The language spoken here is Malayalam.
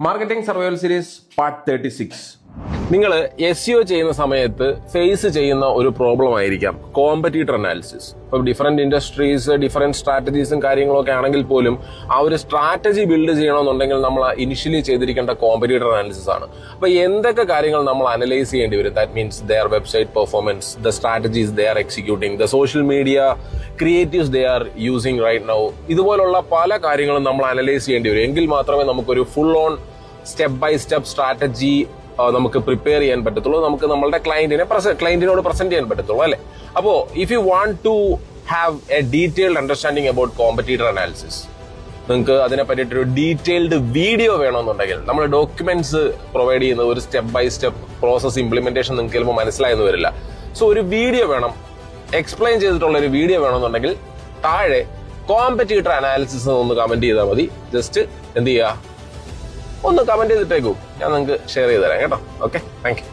Marketing survival series part 36. നിങ്ങൾ SEO ചെയ്യുന്ന സമയത്ത് ഫേസ് ചെയ്യുന്ന ഒരു പ്രോബ്ലം ആയിരിക്കാം കോമ്പറ്റീറ്റർ അനാലിസിസ്. ഇപ്പം ഡിഫറെന്റ് ഇൻഡസ്ട്രീസ്, ഡിഫറെന്റ് സ്ട്രാറ്റജീസും കാര്യങ്ങളൊക്കെ ആണെങ്കിൽ പോലും ആ ഒരു സ്ട്രാറ്റജി ബിൽഡ് ചെയ്യണമെന്നുണ്ടെങ്കിൽ നമ്മൾ ഇനിഷ്യലി ചെയ്തിരിക്കേണ്ട കോമ്പറ്റീറ്റർ അനാലിസിസ് ആണ്. അപ്പൊ എന്തൊക്കെ കാര്യങ്ങൾ നമ്മൾ അനലൈസ് ചെയ്യേണ്ടി വരും? That means their website performance, the strategies they are executing, the social media creatives they are using right now. ഇതുപോലുള്ള പല കാര്യങ്ങളും നമ്മൾ അനലൈസ് ചെയ്യേണ്ടി വരും. എങ്കിൽ മാത്രമേ നമുക്കൊരു full on step by step strategy നമുക്ക് പ്രിപ്പയർ ചെയ്യാൻ പറ്റത്തുള്ളൂ, നമുക്ക് നമ്മളുടെ ക്ലയന്റിനോട് പ്രസന്റ് ചെയ്യാൻ പറ്റത്തുള്ളൂ, അല്ലെ? അപ്പോ if you want to have a detailed understanding about competitor analysis, നിങ്ങൾക്ക് അതിനെ പറ്റിയിട്ടൊരു ഡീറ്റെയിൽഡ് വീഡിയോ വേണമെന്നുണ്ടെങ്കിൽ നമ്മൾ ഡോക്യുമെന്റ്സ് പ്രൊവൈഡ് ചെയ്യുന്ന ഒരു step by step process implementation നിങ്ങൾക്ക് ചിലപ്പോൾ മനസ്സിലായെന്ന് വരില്ല. സോ ഒരു വീഡിയോ വേണം, എക്സ്പ്ലെയിൻ ചെയ്തിട്ടുള്ള ഒരു വീഡിയോ വേണമെന്നുണ്ടെങ്കിൽ താഴെ കോമ്പറ്റീറ്റർ അനാലിസിസ് ഒന്ന് കമന്റ് ചെയ്താൽ മതി. ജസ്റ്റ് എന്ത് ചെയ്യുക, ഒന്ന് കമന്റ് ചെയ്തിട്ടേക്കൂ, ഞാൻ നിങ്ങൾക്ക് ഷെയർ ചെയ്ത് തരാം കേട്ടോ. Okay, thank you.